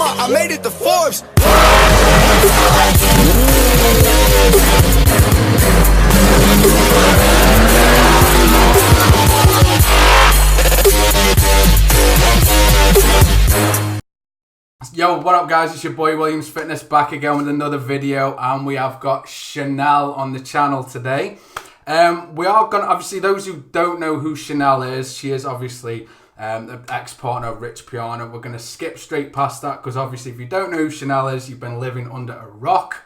mama, I made it to Forbes. Yo, what up guys, it's your boy Williams Fitness back again with another video, and we have got Chanel on the channel today. We are gonna, obviously those who don't know who Chanel is, she is obviously the ex-partner of Rich Piana. We're gonna skip straight past that because obviously if you don't know who Chanel is, you've been living under a rock.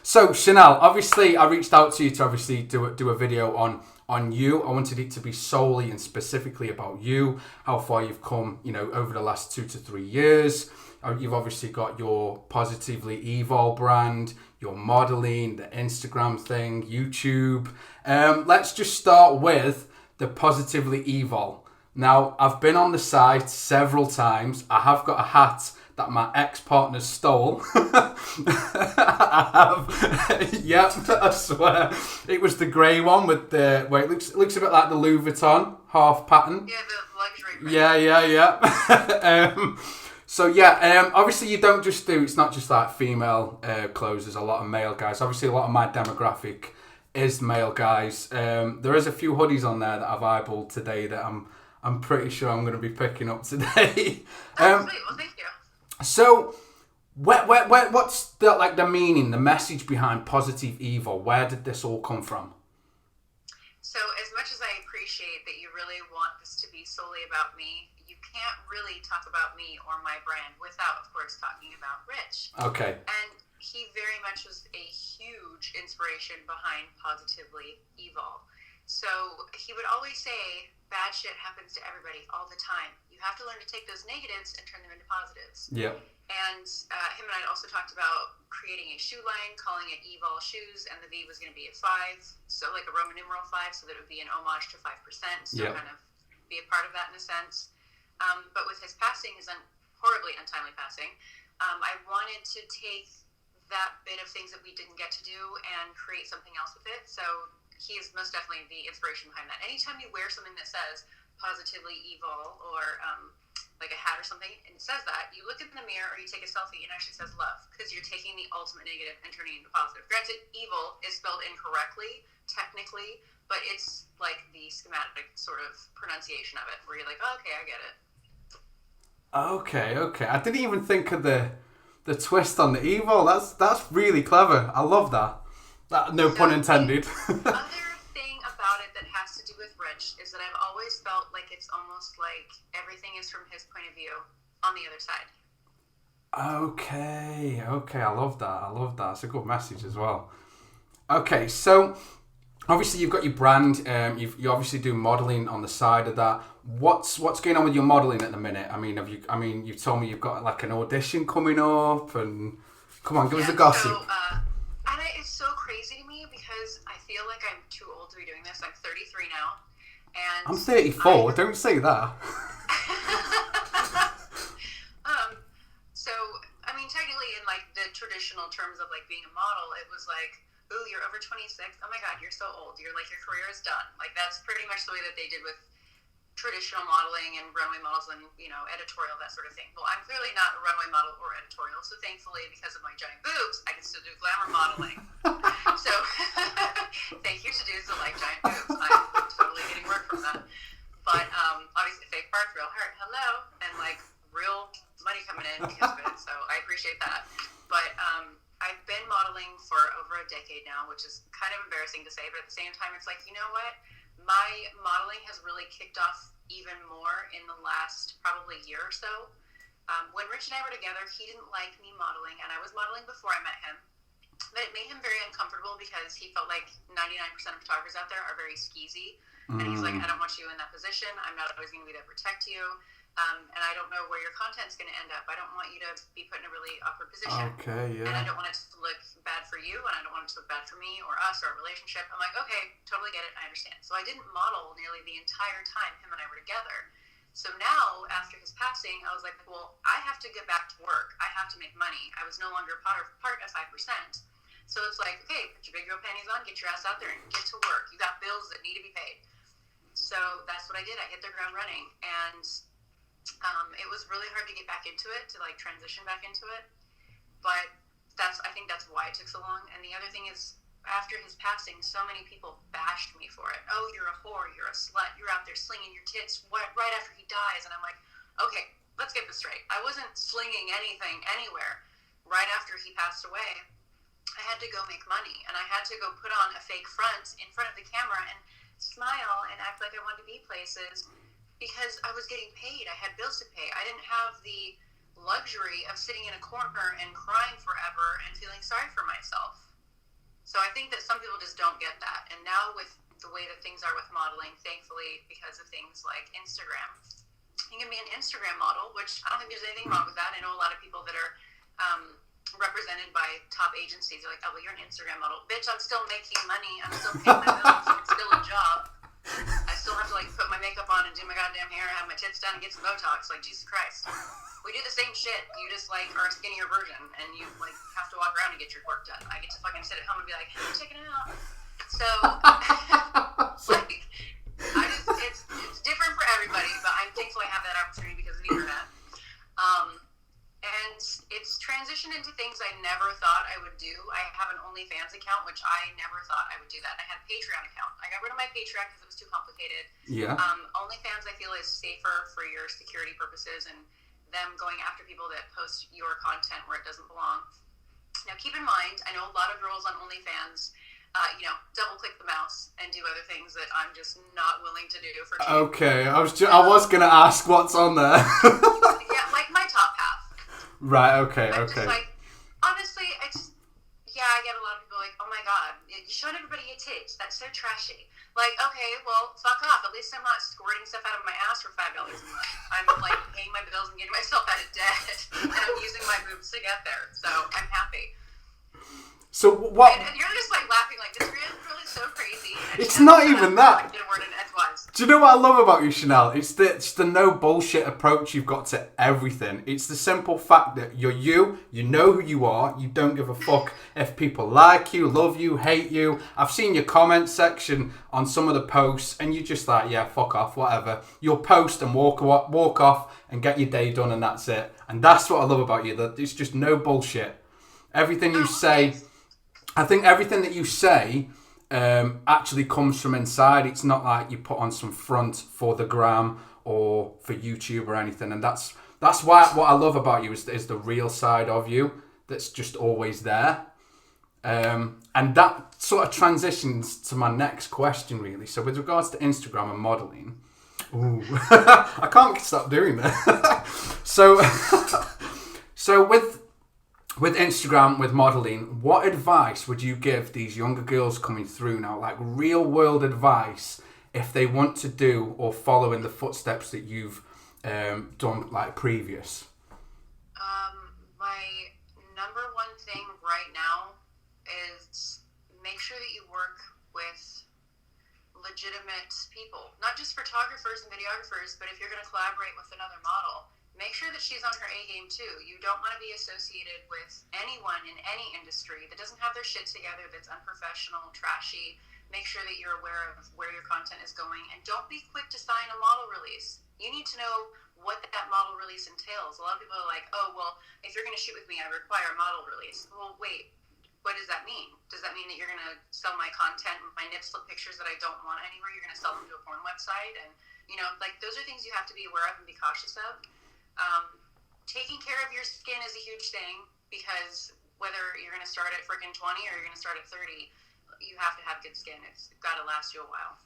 So Chanel, obviously I reached out to you to obviously do a video on you. I wanted it to be solely and specifically about you, how far you've come, you know, over the last 2 to 3 years. You've obviously got your Positively Evil brand, your modeling, the Instagram thing, YouTube. Let's just start with the Positively Evil. Now, I've been on the site several times. I have got a hat that my ex-partner stole. I have. Yep, I swear. It was the grey one with the, where it looks a bit like the Louis Vuitton half pattern. Yeah, the luxury print. Yeah. So yeah, obviously you don't just do, it's not just like female clothes, there's a lot of male guys. Obviously a lot of my demographic is male guys. There is a few hoodies on there that I've eyeballed today that I'm pretty sure I'm going to be picking up today. Oh, sweet. Well, thank you. So, what's the meaning, the message behind Positive Evil? Where did this all come from? So, as much as I appreciate that you really want this to be solely about me, you can't really talk about me or my brand without, of course, talking about Rich. Okay. And he very much was a huge inspiration behind Positively Evil. So, he would always say, bad shit happens to everybody all the time. You have to learn to take those negatives and turn them into positives. Yeah. And him and I also talked about creating a shoe line, calling it Evil Shoes, and the V was going to be a 5, so like a Roman numeral 5, so that it would be an homage to 5%, so kind of be a part of that in a sense. But with his passing, his horribly untimely passing, I wanted to take that bit of things that we didn't get to do and create something else with it. So he is most definitely the inspiration behind that. Anytime you wear something that says Positively Evil or like a hat or something and it says that, you look in the mirror or you take a selfie and it actually says love, because you're taking the ultimate negative and turning it into positive. Granted, evil is spelled incorrectly, technically, but it's like the schematic sort of pronunciation of it where you're like, oh, okay, I get it. Okay. I didn't even think of the twist on the evil. That's really clever. I love that. No pun intended. Other thing about it that has to do with Rich is that I've always felt like it's almost like everything is from his point of view on the other side. Okay, I love that. It's a good message as well. Okay, so obviously you've got your brand. You obviously do modeling on the side of that. What's going on with your modeling at the minute? I mean, you've told me you've got like an audition coming up, and come on, give us the gossip. And it's so crazy to me because I feel like I'm too old to be doing this. I'm 33 now. And I'm 34. Don't say that. So, I mean, technically in like the traditional terms of like being a model, it was like, ooh, you're over 26. Oh my God, you're so old. You're like, your career is done. Like that's pretty much the way that they did with traditional modeling and runway models and, you know, editorial, that sort of thing. Well, I'm clearly not a runway model or editorial, so thankfully, because of my giant boobs, I can still do glamour modeling. So, thank you to dudes that like giant boobs. I'm totally getting work from that. But, obviously, fake parts, real hurt, hello, and, like, real money coming in because of it, so I appreciate that. But, I've been modeling for over a decade now, which is kind of embarrassing to say, but at the same time, it's like, you know what? My modeling has really kicked off even more in the last probably year or so. When Rich and I were together, he didn't like me modeling, and I was modeling before I met him. But it made him very uncomfortable because he felt like 99% of photographers out there are very skeezy. And he's like, I don't want you in that position. I'm not always going to be there to protect you. And I don't know where your content's going to end up. I don't want you to be put in a really awkward position. Okay, yeah. And I don't want it to look bad for you, and I don't want it to look bad for me or us or our relationship. I'm like, okay, totally get it. I understand. So I didn't model nearly the entire time him and I were together. So now, after his passing, I was like, well, I have to get back to work. I have to make money. I was no longer part of 5%. So it's like, okay, put your big girl panties on, get your ass out there and get to work. You got bills that need to be paid. So that's what I did. I hit the ground running. And It was really hard to get back into it, to like transition back into it. But I think that's why it took so long. And the other thing is, after his passing, so many people bashed me for it. Oh, you're a whore, you're a slut, you're out there slinging your tits right after he dies. And I'm like, okay, let's get this straight. I wasn't slinging anything anywhere. Right after he passed away, I had to go make money, and I had to go put on a fake front in front of the camera and smile and act like I wanted to be places because I was getting paid. I had bills to pay. I didn't have the luxury of sitting in a corner and crying forever and feeling sorry for myself. So I think that some people just don't get that. And now with the way that things are with modeling, thankfully, because of things like Instagram, you can be an Instagram model, which I don't think there's anything wrong with that. I know a lot of people that are represented by top agencies. They're like, oh, well, you're an Instagram model. Bitch, I'm still making money. I'm still paying my bills. It's still a job. I still have to like put my makeup on and do my goddamn hair, have my tits done and get some Botox. Like, Jesus Christ. We do the same shit. You just like are a skinnier version, and you like have to walk around and get your work done. I get to fucking sit at home and be like, hey, I'm checking it out. So, like, it's different for everybody, but I'm thankful I have that opportunity because of the internet. And it's transitioned into things I never thought I would do. I have an OnlyFans account, which I never thought I would do that. I had a Patreon account. I got rid of my Patreon because it was too complicated. Yeah. OnlyFans, I feel, is safer for your security purposes and them going after people that post your content where it doesn't belong. Now, keep in mind, I know a lot of girls on OnlyFans, double click the mouse and do other things that I'm just not willing to do for TV. Okay, I was gonna ask what's on there. Yeah, like my top half. Right. Okay. I'm Okay. just like, honestly, I get a lot of people like, oh my god, you showed everybody your tits. That's so trashy. Like, okay, well, fuck off. At least I'm not squirting stuff out of my ass for $5 a month. I'm like paying my bills and getting myself out of debt, and I'm using my boobs to get there. So I'm happy. So what? And you're just like laughing, like this really so crazy. It's not even that. Get a word in edgewise. Do you know what I love about you, Chanel? It's the no bullshit approach you've got to everything. It's the simple fact that you're you know who you are, you don't give a fuck if people like you, love you, hate you. I've seen your comment section on some of the posts and you're just like, yeah, fuck off, whatever. You'll post and walk off and get your day done and that's it. And that's what I love about you, that it's just no bullshit. Everything you say, I think everything that you say actually comes from inside. It's not like you put on some front for the gram or for YouTube or anything. And that's why what I love about you is the real side of you that's just always there. And that sort of transitions to my next question, really. So with regards to Instagram and modeling, I can't stop doing that. So with Instagram, with modeling, what advice would you give these younger girls coming through now, like real world advice, if they want to do or follow in the footsteps that you've done like previous? My number one thing right now is make sure that you work with legitimate people, not just photographers and videographers, but if you're going to collaborate with another model, make sure that she's on her A game too. You don't want to be associated with anyone in any industry that doesn't have their shit together, that's unprofessional, trashy. Make sure that you're aware of where your content is going, and don't be quick to sign a model release. You need to know what that model release entails. A lot of people are like, oh, well, if you're going to shoot with me, I require a model release. Well, wait, what does that mean? Does that mean that you're going to sell my content, my nip slip pictures that I don't want anywhere? You're going to sell them to a porn website? And, those are things you have to be aware of and be cautious of. Taking care of your skin is a huge thing, because whether you're going to start at freaking 20 or you're going to start at 30, you have to have good skin. It's got to last you a while.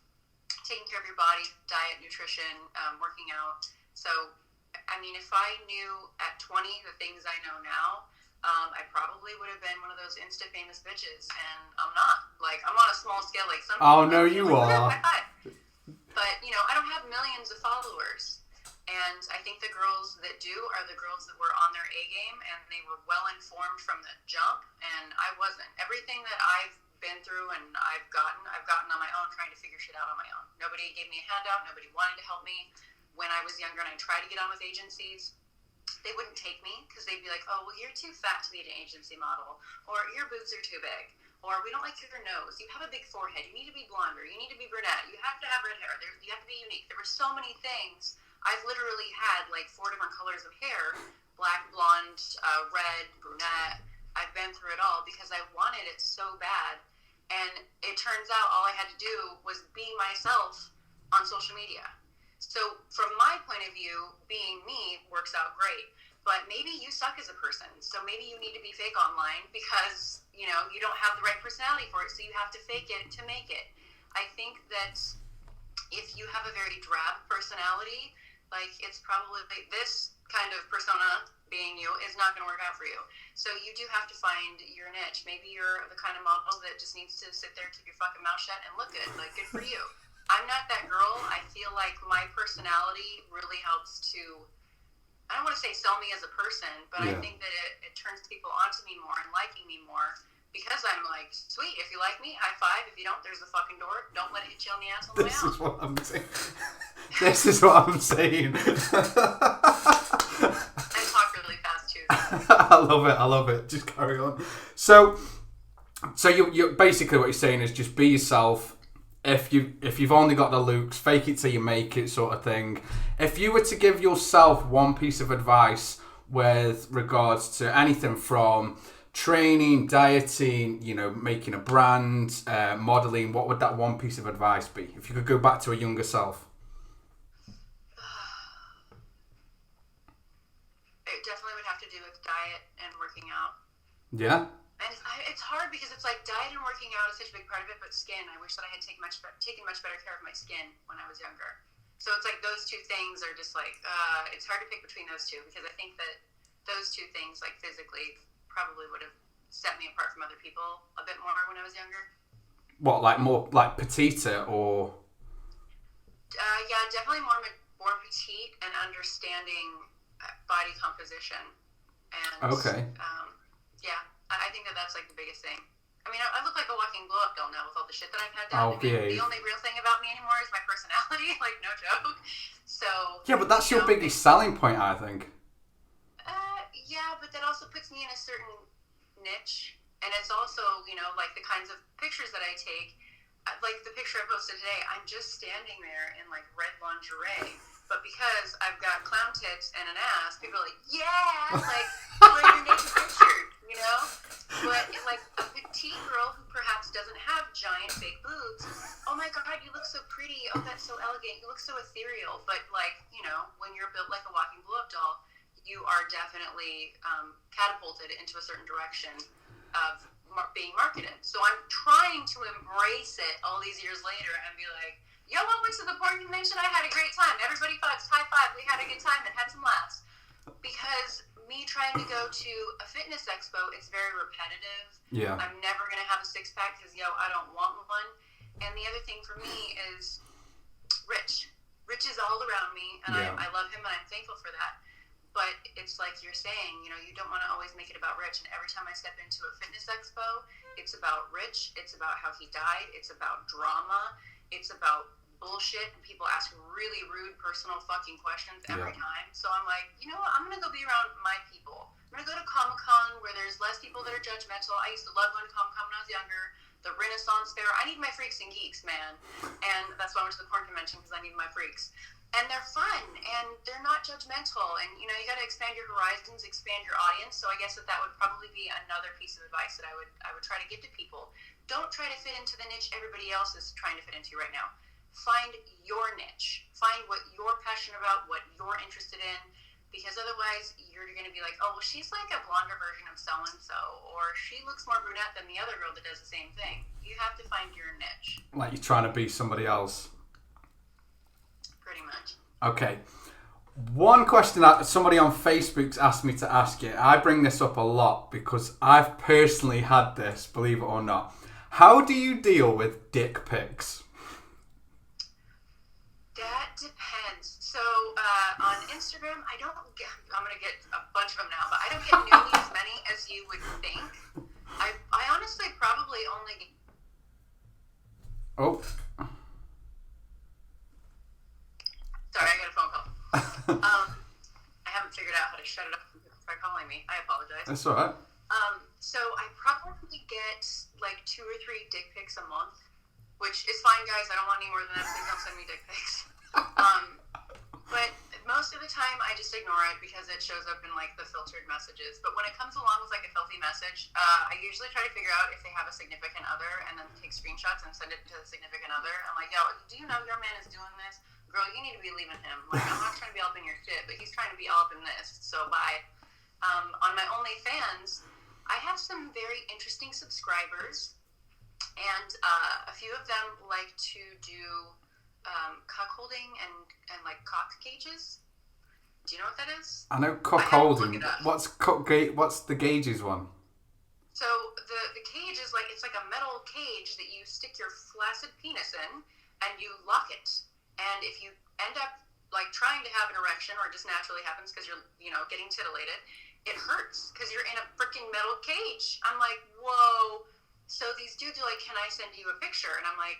Taking care of your body, diet, nutrition, working out. So, I mean, if I knew at 20 the things I know now, I probably would have been one of those Insta famous bitches, and I'm not. Like, I'm on a small scale like some people. Oh, no, you are. But, I don't have millions of followers. And I think the girls that do are the girls that were on their A game, and they were well informed from the jump, and I wasn't. Everything that I've been through and I've gotten on my own, trying to figure shit out on my own. Nobody gave me a handout. Nobody wanted to help me. When I was younger and I tried to get on with agencies, they wouldn't take me because they'd be like, oh, well, you're too fat to be an agency model, or your boobs are too big, or we don't like your nose, you have a big forehead, you need to be blonde, or you need to be brunette, you have to have red hair, you have to be unique. There were so many things I've literally had like 4 different colors of hair, black, blonde, red, brunette. I've been through it all because I wanted it so bad. And it turns out all I had to do was be myself on social media. So from my point of view, being me works out great. But maybe you suck as a person. So maybe you need to be fake online because, you know, you don't have the right personality for it. So you have to fake it to make it. I think that if you have a very drab personality, like it's probably this kind of persona being you is not going to work out for you. So you do have to find your niche. Maybe you're the kind of model that just needs to sit there, keep your fucking mouth shut, and look good. Like, good for you. I'm not that girl. I feel like my personality really helps to, I don't want to say sell me as a person, but I think that it turns people onto me more and liking me more because I'm like, sweet, if you like me, high five. If you don't, there's the fucking door. Don't let it hit you on the ass on the way out. This is what I'm saying. This is what I'm saying. I talk really fast too. I love it. Just carry on. So you basically what you're saying is just be yourself. If you've only got the looks, fake it till you make it, sort of thing. If you were to give yourself one piece of advice with regards to anything from training, dieting, you know, making a brand, modeling, what would that one piece of advice be? If you could go back to a younger self. It definitely would have to do with diet and working out. Yeah. And it's hard because it's like diet and working out is such a big part of it, but skin, I wish that I had taken much better care of my skin when I was younger. So it's like those two things are just like, it's hard to pick between those two because I think that those two things, like physically, probably would have set me apart from other people a bit more when I was younger. What, like more like petite or? Yeah, definitely more petite and understanding body composition. And okay. Yeah. I think that that's like the biggest thing. I mean, I look like a walking blow up doll now with all the shit that I've had done. The only real thing about me anymore is my personality, like no joke. So yeah, but that's your biggest selling point, I think. Yeah, but that also puts me in a certain niche, and it's also, you know, like the kinds of pictures that I take. Like the picture I posted today, I'm just standing there in like red lingerie. But because I've got clown tits and an ass, people are like, yeah, like, like your naked picture, you know? But like a petite girl who perhaps doesn't have giant fake boobs, oh my God, you look so pretty. Oh, that's so elegant. You look so ethereal. But like, you know, when you're built like a walking blow-up doll, you are definitely catapulted into a certain direction of being marketed. So I'm trying to embrace it all these years later and be like, yo, I went to the porn convention. I had a great time. Everybody fucks. High five. We had a good time and had some laughs. Because me trying to go to a fitness expo, it's very repetitive. Yeah. I'm never going to have a six-pack because, yo, I don't want one. And the other thing for me is Rich. Rich is all around me, and I love him, and I'm thankful for that. But it's like you're saying, you know, you don't want to always make it about Rich. And every time I step into a fitness expo, it's about Rich. It's about how he died. It's about drama. It's about bullshit, and people ask really rude, personal fucking questions every time. So I'm like, you know what? I'm going to go be around my people. I'm going to go to Comic-Con where there's less people that are judgmental. I used to love going to Comic-Con when I was younger. The Renaissance Fair. I need my freaks and geeks, man. And that's why I went to the porn convention, because I need my freaks. And they're fun, and they're not judgmental. And, you know, you got to expand your horizons, expand your audience. So I guess that would probably be another piece of advice that I would try to give to people. Don't try to fit into the niche everybody else is trying to fit into right now. Find your niche. Find what you're passionate about, what you're interested in, because otherwise you're going to be like, oh, well, she's like a blonder version of so-and-so, or she looks more brunette than the other girl that does the same thing. You have to find your niche. Like you're trying to be somebody else. Pretty much. Okay. One question that somebody on Facebook's asked me to ask you. I bring this up a lot because I've personally had this, believe it or not. How do you deal with dick pics? That depends. So on Instagram, I'm going to get a bunch of them now, but I don't get nearly as many as you would think. I honestly probably only get... Oh. Sorry, I got a phone call. I haven't figured out how to shut it off by calling me. I apologize. That's all right. So I probably get like 2 or 3 dick pics a month, which is fine, guys. I don't want any more than that. Please don't send me dick pics. But most of the time I just ignore it because it shows up in like the filtered messages. But when it comes along with like a filthy message, I usually try to figure out if they have a significant other and then take screenshots and send it to the significant other. I'm like, yo, do you know your man is doing this? Girl, you need to be leaving him. Like, I'm not trying to be all up in your shit, but he's trying to be all up in this. So bye. On my OnlyFans, I have some very interesting subscribers, and a few of them like to do cuckolding and like cock gauges. Do you know what that is? I know cuckolding. What's the gauges one? So the cage is like, it's like a metal cage that you stick your flaccid penis in and you lock it. And if you end up like trying to have an erection, or it just naturally happens because you're, getting titillated, it hurts because you're in a freaking metal cage. I'm like, whoa. So these dudes are like, can I send you a picture? And I'm like,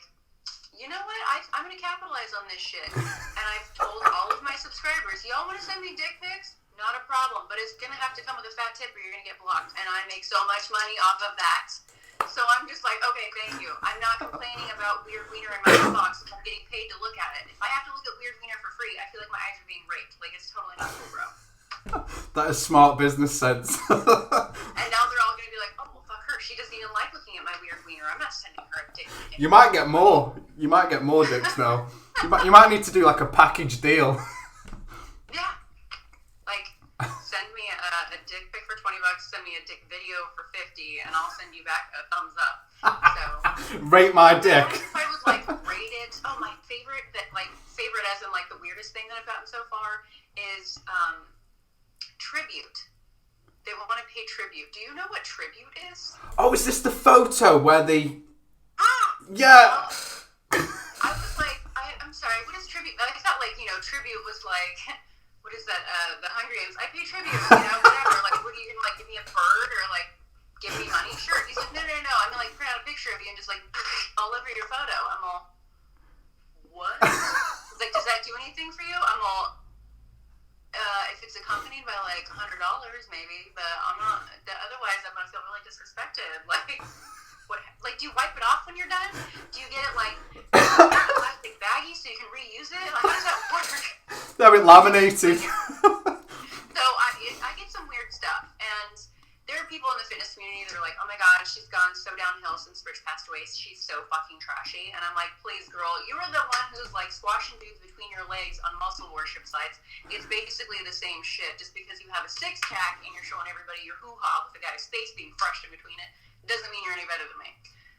you know what? I'm going to capitalize on this shit. And I've told all of my subscribers, y'all want to send me dick pics? Not a problem. But it's going to have to come with a fat tip or you're going to get blocked. And I make so much money off of that. So I'm just like, okay, thank you. I'm not complaining about weird wiener in my box if I'm getting paid to look at it. If I have to look at weird wiener for free, I feel like my eyes are being raped. Like, it's totally not cool, bro. That is smart business sense. And now they're all going to be like, oh, well, fuck her. She doesn't even like looking at my weird wiener. I'm not sending her a dick. You might get more. You might get more dicks, though. You might need to do, like, a package deal. Yeah. Like, send me a dick pic for $20, send me a dick video for $50, and I'll send you back a thumbs up. So rate my dick. If I was like rated, my favorite as in like the weirdest thing that I've gotten so far is tribute. They want to pay tribute. Do you know what tribute is? Oh, is this the photo where they? Yeah. I was like, I'm sorry. What is tribute? I thought tribute was like. What is that? The Hunger Games. I pay tribute, whatever. Like, what are you gonna give me a bird or like give me money? Sure. He's like, no. I'm gonna like print out a picture of you and just like all over your photo. I'm all, what? He's like, does that do anything for you? I'm all, if it's accompanied by like $100, maybe, but I'm not. Otherwise, I'm gonna feel really disrespected. Like, what? Like, do you wipe it off when you're done? Do you get it like in a plastic baggie so you can reuse it? Like, how does that work? They're laminated. So I get some weird stuff, and there are people in the fitness community that are like, oh my god, she's gone so downhill since Rich passed away. She's so fucking trashy. And I'm like, please, girl, you were the one who's like squashing dudes between your legs on muscle worship sites. It's basically the same shit. Just because you have a six-pack and you're showing everybody your hoo-ha with a guy's face being crushed in between it doesn't mean you're any better than me.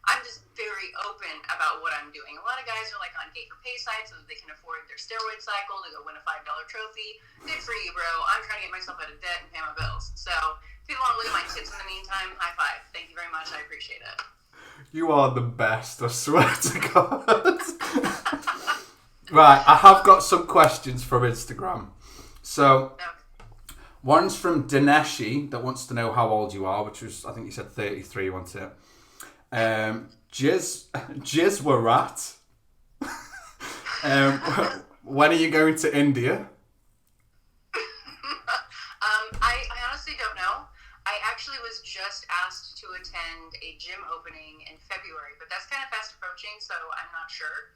I'm just very open about what I'm doing. A lot of guys are like on gay for pay sites so that they can afford their steroid cycle to go win a $5 trophy. Good for you, bro. I'm trying to get myself out of debt and pay my bills. So if people want to look at my tits in the meantime, high five. Thank you very much. I appreciate it. You are the best, I swear to God. Right, I have got some questions from Instagram. So, one's from Dineshi that wants to know how old you are, which was, I think you said 33, wasn't it? Jizwarat. When are you going to India? I honestly don't know. I actually was just asked to attend a gym opening in February, but that's kind of fast approaching, so I'm not sure.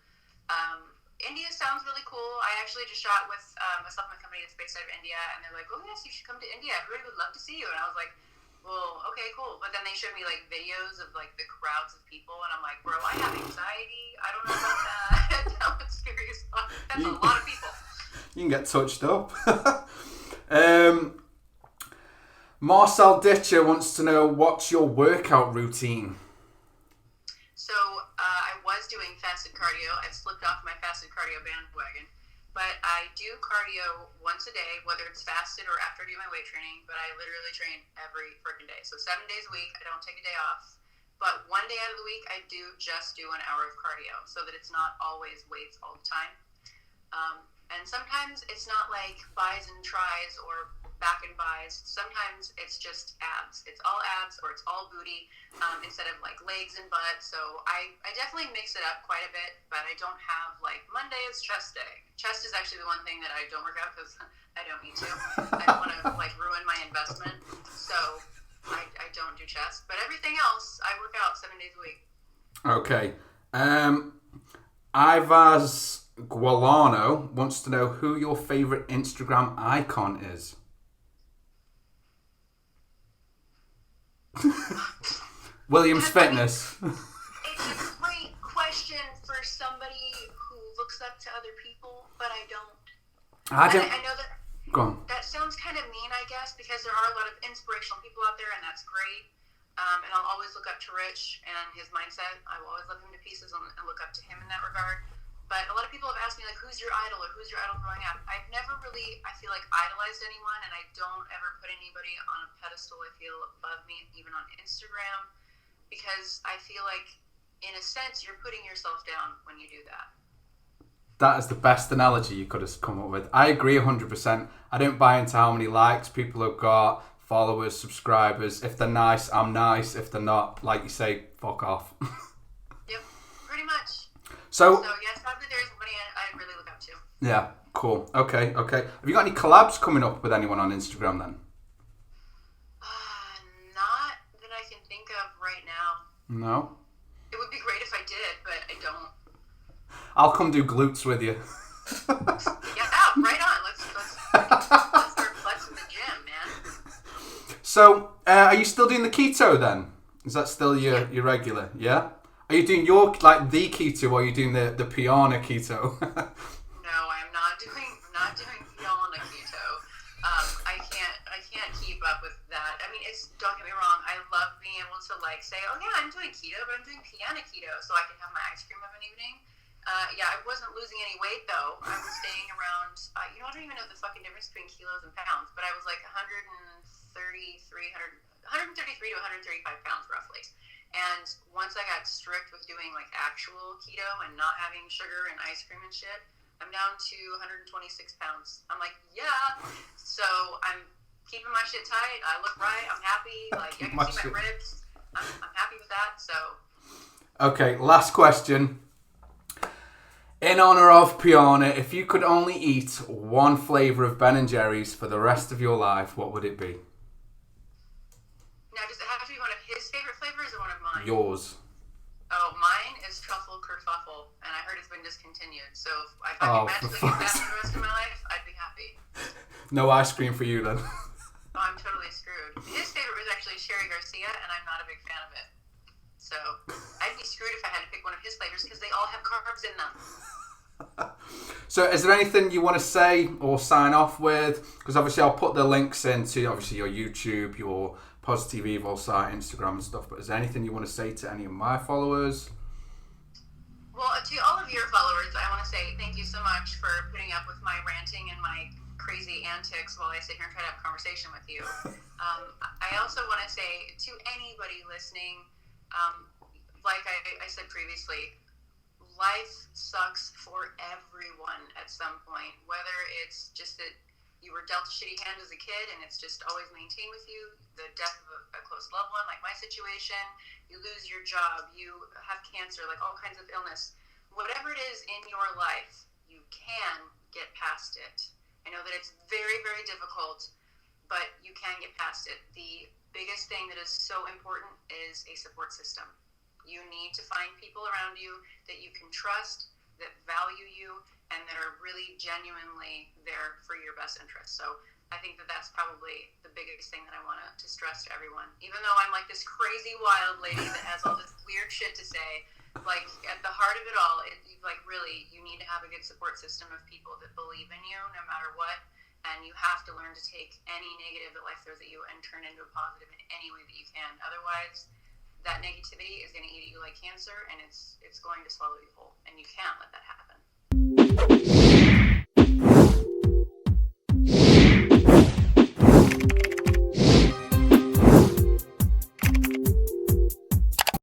India sounds really cool. I actually just shot with a supplement company that's based out of India, and they're like, oh yes, you should come to India. Everybody would love to see you. And I was like, well, okay, cool. But then they showed me like videos of like the crowds of people, and I'm like, bro, I have anxiety. I don't know about that. That's serious. That's a lot of people. You can get touched up. Marcel Ditcher wants to know, what's your workout routine? So I was doing fasted cardio. I've slipped off my fasted cardio bandwagon. But I do cardio once a day, whether it's fasted or after I do my weight training. But I literally train every freaking day. So 7 days a week, I don't take a day off. But 1 day out of the week, I do just do an hour of cardio so that it's not always weights all the time. And sometimes it's not like bis and tris or back and bis. Sometimes it's just abs. It's all abs or it's all booty instead of like legs and butt. So I definitely mix it up quite a bit, but I don't have like Monday is chest day. Chest is actually the one thing that I don't work out because I don't need to. I don't want to like ruin my investment. So I don't do chest. But everything else, I work out 7 days a week. Okay. Ivaz Gualano wants to know who your favorite Instagram icon is. Williams Fitness. It's a great question for somebody who looks up to other people, but I don't. I know that. Go on. That sounds kind of mean, I guess, because there are a lot of inspirational people out there, and that's great. And I'll always look up to Rich and his mindset. I will always love him to pieces and look up to him in that regard. But a lot of people have asked me, like, who's your idol or who's your idol growing up? I've never really, I feel like, idolized anyone, and I don't ever put anybody on a pedestal, I feel, above me, even on Instagram, because I feel like, in a sense, you're putting yourself down when you do that. That is the best analogy you could have come up with. I agree 100%. I don't buy into how many likes people have got, followers, subscribers. If they're nice, I'm nice. If they're not, like you say, fuck off. Yep, pretty much. So yes, sadly, there's somebody I really look up to. Yeah, cool. Okay. Have you got any collabs coming up with anyone on Instagram then? Not that I can think of right now. No? It would be great if I did, but I don't. I'll come do glutes with you. Yeah, right on. Let's start flexing the gym, man. So, are you still doing the keto then? Is that still your regular? Yeah? Are you doing your, like, the keto, or are you doing the Piana keto? No, I'm not doing Piana keto. I can't keep up with that. I mean, don't get me wrong, I love being able to, like, say, oh yeah, I'm doing keto, but I'm doing Piana keto, so I can have my ice cream of an evening. I wasn't losing any weight, though. I was staying around, I don't even know the fucking difference between kilos and pounds, but I was like 133 to 135 pounds, roughly. And once I got strict with doing, like, actual keto and not having sugar and ice cream and shit, I'm down to 126 pounds. I'm like, yeah. So I'm keeping my shit tight. I look right. I'm happy. Like, I can see my ribs. I'm happy with that, so. Okay, last question. In honor of Piana, if you could only eat one flavor of Ben & Jerry's for the rest of your life, what would it be? Now, does it have to be one of his favorite flavors or one of mine? Yours. Oh, mine is truffle kerfuffle, and I heard it's been discontinued. So if I can magically get that for the rest of my life, I'd be happy. No ice cream for you then. Oh, I'm totally screwed. His favorite was actually Sherry Garcia, and I'm not a big fan of it. So I'd be screwed if I had to pick one of his flavors because they all have carbs in them. So is there anything you want to say or sign off with? Because obviously I'll put the links into obviously your YouTube, your Positive Evil site, Instagram and stuff, but is there anything you want to say to any of my followers? Well, to all of your followers, I want to say thank you so much for putting up with my ranting and my crazy antics while I sit here and try to have a conversation with you. I also want to say to anybody listening, like I said previously, life sucks for everyone at some point, whether it's just that you were dealt a shitty hand as a kid and it's just always maintained with you, the death of a close loved one, like my situation, you lose your job, you have cancer, like all kinds of illness. Whatever it is in your life, you can get past it. I know that it's very, very difficult, but you can get past it. The biggest thing that is so important is a support system. You need to find people around you that you can trust, that value you, and that are really genuinely there for your best interest. So I think that that's probably the biggest thing that I want to stress to everyone. Even though I'm like this crazy wild lady that has all this weird shit to say, like at the heart of it all, like really, you need to have a good support system of people that believe in you no matter what. And you have to learn to take any negative that life throws at you and turn it into a positive in any way that you can. Otherwise, that negativity is going to eat at you like cancer, and it's going to swallow you whole, and you can't let that happen.